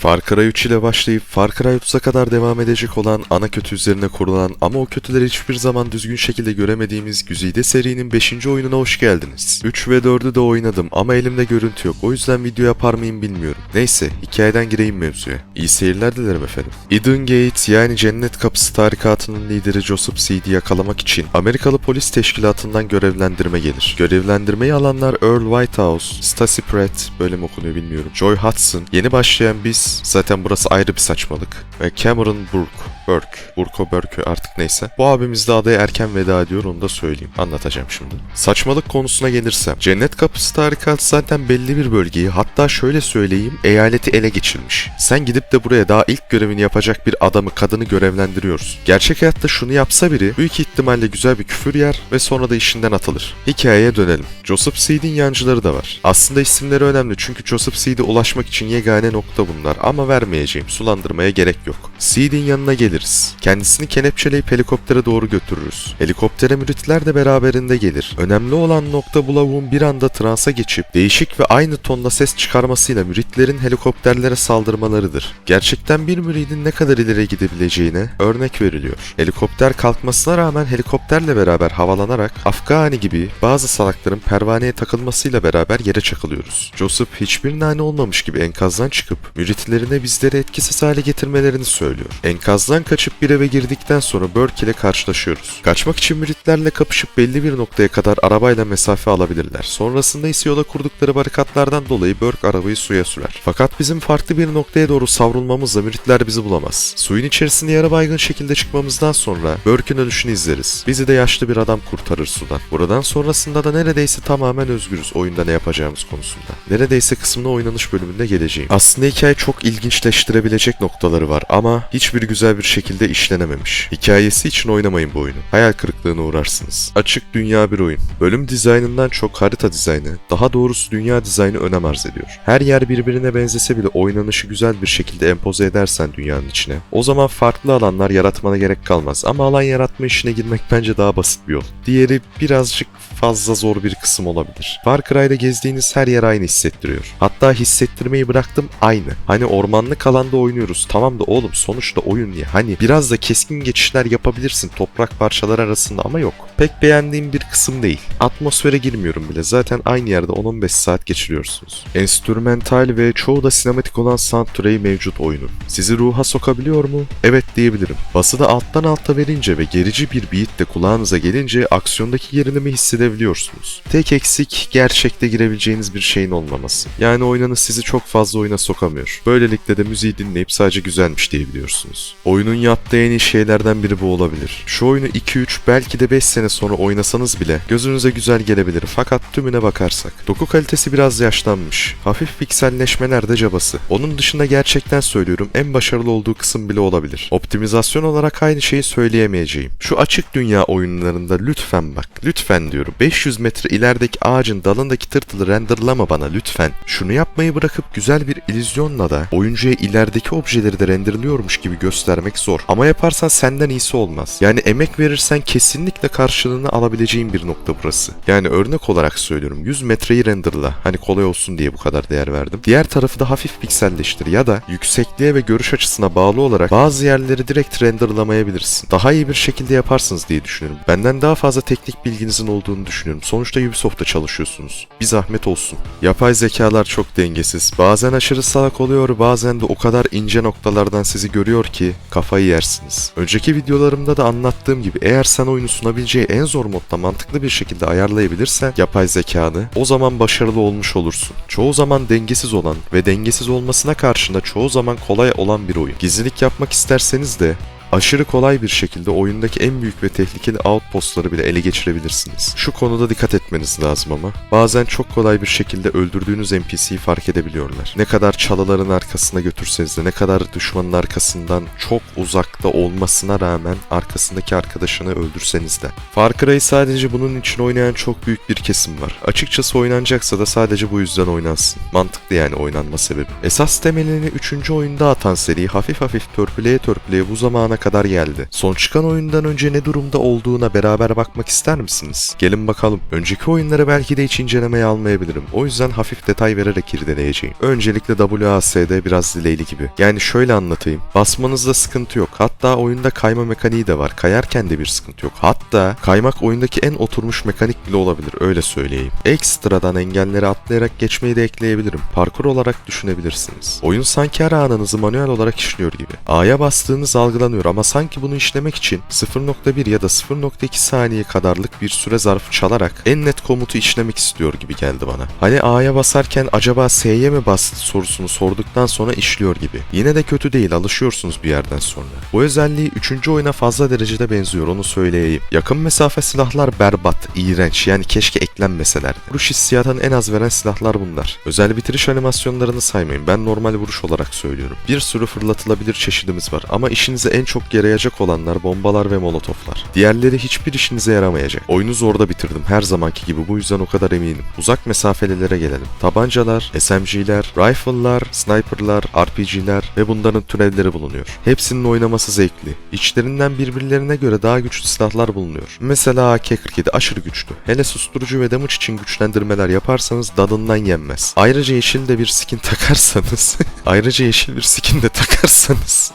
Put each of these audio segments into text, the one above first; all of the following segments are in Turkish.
Far Cry 3 ile başlayıp Far Cry 30'a kadar devam edecek olan ana kötü üzerine kurulan ama o kötüleri hiçbir zaman düzgün şekilde göremediğimiz Güzide serinin 5. oyununa hoş geldiniz. 3 ve 4'ü de oynadım ama elimde görüntü yok, o yüzden video yapar mıyım bilmiyorum. Neyse, hikayeden gireyim mevzuya. İyi seyirler dilerim efendim. Eden Gate yani Cennet Kapısı tarikatının lideri Joseph Seed'i yakalamak için Amerikalı polis teşkilatından görevlendirme gelir. Görevlendirmeyi alanlar Earl Whitehouse, Stacey Pratt, böyle mi okunuyor bilmiyorum, Joy Hudson, yeni başlayan biz, zaten burası ayrı bir saçmalık, ve Cameron Burke artık neyse. Bu abimiz de adaya erken veda ediyor, onu da söyleyeyim. Anlatacağım şimdi. Saçmalık konusuna gelirsem, Cennet Kapısı tarikatı zaten belli bir bölgeyi, hatta şöyle söyleyeyim, eyaleti ele geçirmiş. Sen gidip de buraya daha ilk görevini yapacak bir adamı, kadını görevlendiriyorsun. Gerçek hayatta şunu yapsa biri, büyük ihtimalle güzel bir küfür yer ve sonra da işinden atılır. Hikayeye dönelim. Joseph Seed'in yancıları da var. Aslında isimleri önemli çünkü Joseph Seed'e ulaşmak için yegane nokta bunlar, ama vermeyeceğim, sulandırmaya gerek yok. Seed'in yanına geliriz. Kendisini kelepçeleyip helikoptere doğru götürürüz. Helikoptere müritler de beraberinde gelir. Önemli olan nokta bu lavuğun bir anda transa geçip değişik ve aynı tonda ses çıkarmasıyla müritlerin helikopterlere saldırmalarıdır. Gerçekten bir müridin ne kadar ileri gidebileceğine örnek veriliyor. Helikopter kalkmasına rağmen helikopterle beraber havalanarak Afgani gibi bazı salakların pervaneye takılmasıyla beraber yere çakılıyoruz. Joseph hiçbir nane olmamış gibi enkazdan çıkıp müritlerine bizleri etkisiz hale getirmelerini söylüyor. Enkazdan kaçıp bir eve girdikten sonra Burke ile karşılaşıyoruz. Kaçmak için müritlerle kapışıp belli bir noktaya kadar arabayla mesafe alabilirler. Sonrasında ise yola kurdukları barikatlardan dolayı Burke arabayı suya sürer. Fakat bizim farklı bir noktaya doğru savrulmamızla müritler bizi bulamaz. Suyun içerisinde yarı baygın şekilde çıkmamızdan sonra Burke'ün ölüşünü izleriz. Bizi de yaşlı bir adam kurtarır sudan. Buradan sonrasında da neredeyse tamamen özgürüz oyunda ne yapacağımız konusunda. Neredeyse kısmına oynanış bölümünde geleceğim. Aslında hikaye çok ilginçleştirebilecek noktaları var ama hiçbir güzel bir şekilde işlenememiş. Hikayesi için oynamayın bu oyunu. Hayal kırıklığına uğrarsınız. Açık dünya bir oyun. Bölüm dizaynından çok harita dizaynı, daha doğrusu dünya dizaynı önem arz ediyor. Her yer birbirine benzese bile oynanışı güzel bir şekilde empoze edersen dünyanın içine, o zaman farklı alanlar yaratmana gerek kalmaz, ama alan yaratma işine girmek bence daha basit bir yol. Diğeri birazcık fazla zor bir kısım olabilir. Far Cry'da gezdiğiniz her yer aynı hissettiriyor. Hatta hissettirmeyi bıraktım, aynı. Hani ormanlık alanda oynuyoruz, tamam da oğlum sonuçta oyun ya. Hani biraz da keskin geçişler yapabilirsin toprak parçaları arasında, ama yok. Pek beğendiğim bir kısım değil. Atmosfere girmiyorum bile. Zaten aynı yerde 10-15 saat geçiriyorsunuz. Enstrümantal ve çoğu da sinematik olan soundtrack'i mevcut oyunun. Sizi ruha sokabiliyor mu? Evet diyebilirim. Bası da alttan alta verince ve gerici bir beat de kulağınıza gelince aksiyondaki gerilimi hissedebiliyorsunuz. Tek eksik gerçekte girebileceğiniz bir şeyin olmaması. Yani oynanış sizi çok fazla oyuna sokamıyor. Böylelikle de müziği dinleyip sadece güzelmiş diyebiliyorsunuz. Oyunun yaptığı en iyi şeylerden biri bu olabilir. Şu oyunu 2-3 belki de 5 sene sonra oynasanız bile gözünüze güzel gelebilir, fakat tümüne bakarsak doku kalitesi biraz yaşlanmış. Hafif pikselleşmeler de cabası. Onun dışında gerçekten söylüyorum en başarılı olduğu kısım bile olabilir. Optimizasyon olarak aynı şeyi söyleyemeyeceğim. Şu açık dünya oyunlarında lütfen bak, lütfen diyorum, 500 metre ilerideki ağacın dalındaki tırtılı renderlama bana lütfen. Şunu yapmayı bırakıp güzel bir illüzyonla da oyuncuya ilerideki objeleri de renderliyormuş gibi göstermek zor. Ama yaparsan senden iyisi olmaz. Yani emek verirsen kesinlikle karşılığını alabileceğin bir nokta burası. Yani örnek olarak söylüyorum, 100 metreyi renderla. Hani kolay olsun diye bu kadar değer verdim. Diğer tarafı da hafif pikselleştir ya da yüksekliğe ve görüş açısına bağlı olarak bazı yerleri direkt renderlamayabilirsin. Daha iyi bir şekilde yaparsınız diye düşünüyorum. Benden daha fazla teknik bilginizin olduğunu düşünüyorum. Sonuçta Ubisoft'ta çalışıyorsunuz. Bir zahmet olsun. Yapay zekalar çok dengesiz. Bazen aşırı salak oluyor, bazen de o kadar ince noktalardan sizi görüyor ki kafayı yersiniz. Önceki videolarımda da anlattığım gibi eğer sen oyunu sunabileceği en zor modda mantıklı bir şekilde ayarlayabilirsen yapay zekanı, o zaman başarılı olmuş olursun. Çoğu zaman dengesiz olan ve dengesiz olmasına karşında çoğu zaman kolay olan bir oyun. Gizlilik yapmak isterseniz de aşırı kolay bir şekilde oyundaki en büyük ve tehlikeli outpostları bile ele geçirebilirsiniz. Şu konuda dikkat etmeniz lazım ama. Bazen çok kolay bir şekilde öldürdüğünüz NPC'yi fark edebiliyorlar. Ne kadar çalıların arkasına götürseniz de, ne kadar düşmanın arkasından çok uzakta olmasına rağmen arkasındaki arkadaşını öldürseniz de. Far Cry'ı sadece bunun için oynayan çok büyük bir kesim var. Açıkçası oynanacaksa da sadece bu yüzden oynansın. Mantıklı yani oynanma sebebi. Esas temelini 3. oyunda atan seri hafif hafif törpüleye törpüleye bu zamana kadar geldi. Son çıkan oyundan önce ne durumda olduğuna beraber bakmak ister misiniz? Gelin bakalım. Önceki oyunları belki de hiç incelemeye almayabilirim. O yüzden hafif detay vererek irdeleyeceğim. Öncelikle WASD biraz delay'li gibi. Yani şöyle anlatayım. Basmanızda sıkıntı yok. Hatta oyunda kayma mekaniği de var. Kayarken de bir sıkıntı yok. Hatta kaymak oyundaki en oturmuş mekanik bile olabilir. Öyle söyleyeyim. Ekstradan engelleri atlayarak geçmeyi de ekleyebilirim. Parkur olarak düşünebilirsiniz. Oyun sanki her anınızı manuel olarak işliyor gibi. A'ya bastığınız algılanıyor ama sanki bunu işlemek için 0.1 ya da 0.2 saniye kadarlık bir süre zarfı çalarak en net komutu işlemek istiyor gibi geldi bana. Hani A'ya basarken acaba S'ye mi bastı sorusunu sorduktan sonra işliyor gibi. Yine de kötü değil, alışıyorsunuz bir yerden sonra. Bu özelliği 3. oyuna fazla derecede benziyor, onu söyleyeyim. Yakın mesafe silahlar berbat, iğrenç, yani keşke eklenmeselerdi. Vuruş hissiyatını en az veren silahlar bunlar. Özel bitiriş animasyonlarını saymayın, ben normal vuruş olarak söylüyorum. Bir sürü fırlatılabilir çeşidimiz var ama işinize en çok yarayacak olanlar bombalar ve molotoflar. Diğerleri hiçbir işinize yaramayacak. Oyunu zorda bitirdim her zamanki gibi, bu yüzden o kadar eminim. Uzak mesafelilere gelelim. Tabancalar, SMG'ler, rifle'lar, sniper'lar, RPG'ler ve bunların türevleri bulunuyor. Hepsinin oynaması zevkli. İçlerinden birbirlerine göre daha güçlü silahlar bulunuyor. Mesela AK-47 aşırı güçlü. Hele susturucu ve damage için güçlendirmeler yaparsanız dadından yenmez. Ayrıca yeşil de bir skin takarsanız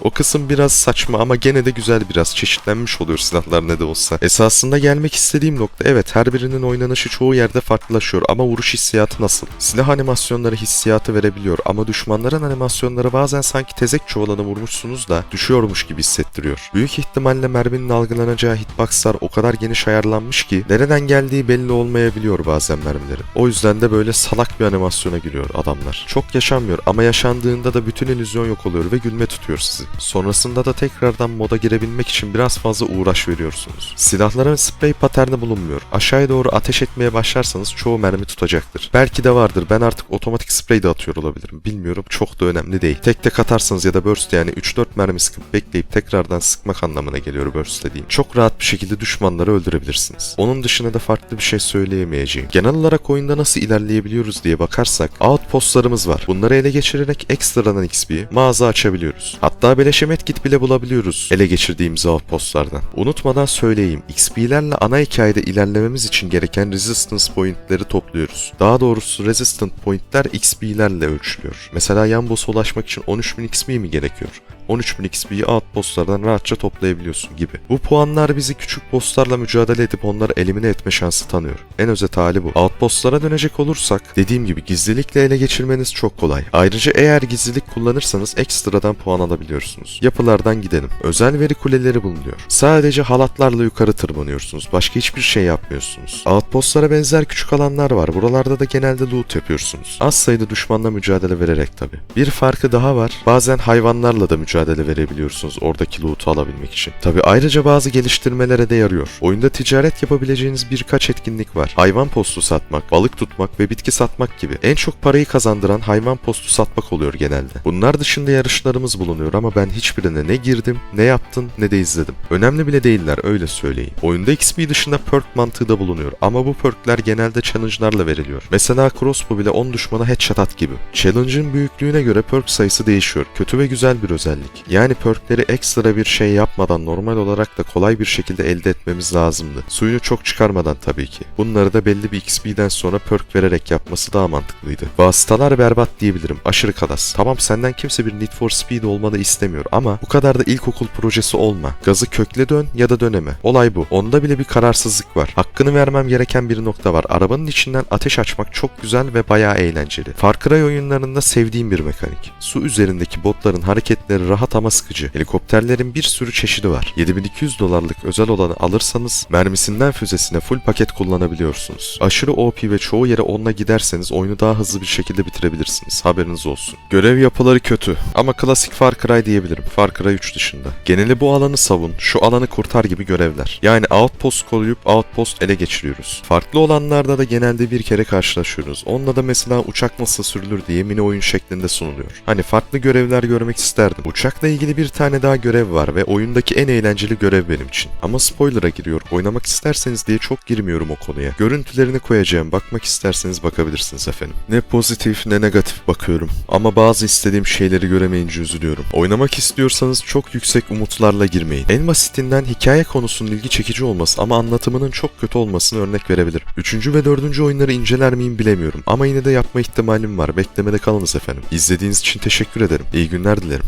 o kısım biraz saçma ama gene de güzel, biraz çeşitlenmiş oluyor silahlar ne de olsa. Esasında gelmek istediğim nokta, evet her birinin oynanışı çoğu yerde farklılaşıyor ama vuruş hissiyatı nasıl? Silah animasyonları hissiyatı verebiliyor ama düşmanların animasyonları bazen sanki tezek çuvalına vurmuşsunuz da düşüyormuş gibi hissettiriyor. Büyük ihtimalle merminin algılanacağı hitboxlar o kadar geniş ayarlanmış ki nereden geldiği belli olmayabiliyor bazen mermilerin. O yüzden de böyle salak bir animasyona giriyor adamlar. Çok yaşanmıyor ama yaşandığında da bütün illüzyon yok oluyor ve gülme tutuyor sizi. Sonrasında da tekrardan moda girebilmek için biraz fazla uğraş veriyorsunuz. Silahların sprey paterni bulunmuyor. Aşağıya doğru ateş etmeye başlarsanız çoğu mermi tutacaktır. Belki de vardır, ben artık otomatik sprey de atıyor olabilirim. Bilmiyorum, çok da önemli değil. Tek tek atarsanız ya da burst, yani 3-4 mermi sıkıp bekleyip tekrardan sıkmak anlamına geliyor burst dediğim. Çok rahat bir şekilde düşmanları öldürebilirsiniz. Onun dışında da farklı bir şey söyleyemeyeceğim. Genel olarak oyunda nasıl ilerleyebiliyoruz diye bakarsak outpostlarımız var. Bunları ele geçirerek ekstradan XP, mağaza açabiliyoruz. Hatta beleşe medkit bile bulabiliyoruz ele geçirdiğimiz outpostlardan. Unutmadan söyleyeyim, XP'lerle ana hikayede ilerlememiz için gereken resistance pointleri topluyoruz. Daha doğrusu resistant pointler XP'lerle ölçülüyor. Mesela yan boss'a ulaşmak için 13.000 XP mi gerekiyor? 13.000 XP'yi outpostlardan rahatça toplayabiliyorsun gibi. Bu puanlar bizi küçük bosslarla mücadele edip onları elimine etme şansı tanıyor. En özet hali bu. Outpostlara dönecek olursak, dediğim gibi gizlilikle ele geçirmeniz çok kolay. Ayrıca eğer gizlilik kullanırsanız ekstradan puan alabiliyorsunuz. Yapılardan gidelim. Özel veri kuleleri bulunuyor. Sadece halatlarla yukarı tırmanıyorsunuz. Başka hiçbir şey yapmıyorsunuz. Outpostlara benzer küçük alanlar var. Buralarda da genelde loot yapıyorsunuz. Az sayıda düşmanla mücadele vererek tabi. Bir farkı daha var. Bazen hayvanlarla da mücadele verebiliyorsunuz oradaki loot'u alabilmek için. Tabi ayrıca bazı geliştirmelere de yarıyor. Oyunda ticaret yapabileceğiniz birkaç etkinlik var. Hayvan postu satmak, balık tutmak ve bitki satmak gibi. En çok parayı kazandıran hayvan postu satmak oluyor genelde. Bunlar dışında yarışlarımız bulunuyor ama ben hiçbirine ne girdim, ne yaptım, ne de izledim. Önemli bile değiller, öyle söyleyeyim. Oyunda XP dışında perk mantığı da bulunuyor ama bu perkler genelde challenge'larla veriliyor. Mesela crossbow bile 10 düşmana headshot at gibi. Challenge'ın büyüklüğüne göre perk sayısı değişiyor. Kötü ve güzel bir özellik. Yani perkleri ekstra bir şey yapmadan normal olarak da kolay bir şekilde elde etmemiz lazımdı. Suyunu çok çıkarmadan tabii ki. Bunları da belli bir XP'den sonra perk vererek yapması daha mantıklıydı. Vasıtalar berbat diyebilirim. Aşırı kalas. Tamam, senden kimse bir Need for Speed olmanı istemiyor ama bu kadar da ilkokul projesi olma. Gazı kökle dön ya da döneme. Olay bu. Onda bile bir kararsızlık var. Hakkını vermem gereken bir nokta var. Arabanın içinden ateş açmak çok güzel ve bayağı eğlenceli. Far Cry oyunlarında sevdiğim bir mekanik. Su üzerindeki botların hareketleri rahat ama sıkıcı. Helikopterlerin bir sürü çeşidi var. $7.200 özel olanı alırsanız mermisinden füzesine full paket kullanabiliyorsunuz. Aşırı OP ve çoğu yere onunla giderseniz oyunu daha hızlı bir şekilde bitirebilirsiniz. Haberiniz olsun. Görev yapıları kötü ama klasik Far Cry diyebilirim. Far Cry 3 dışında. Geneli bu alanı savun, şu alanı kurtar gibi görevler. Yani outpost koruyup outpost ele geçiriyoruz. Farklı olanlarda da genelde bir kere karşılaşıyoruz. Onunla da mesela uçak nasıl sürülür diye mini oyun şeklinde sunuluyor. Hani farklı görevler görmek isterdim. Uçakla ilgili bir tane daha görev var ve oyundaki en eğlenceli görev benim için. Ama spoiler'a giriyor. Oynamak isterseniz diye çok girmiyorum o konuya. Görüntülerini koyacağım. Bakmak isterseniz bakabilirsiniz efendim. Ne pozitif ne negatif bakıyorum. Ama bazı istediğim şeyleri göremeyince üzülüyorum. Oynamak istiyorsanız çok yüksek yüksek umutlarla girmeyin. En basitinden hikaye konusunun ilgi çekici olması ama anlatımının çok kötü olmasını örnek verebilirim. 3. ve 4. oyunları inceler miyim bilemiyorum ama yine de yapma ihtimalim var. Beklemede kalınız efendim. İzlediğiniz için teşekkür ederim. İyi günler dilerim.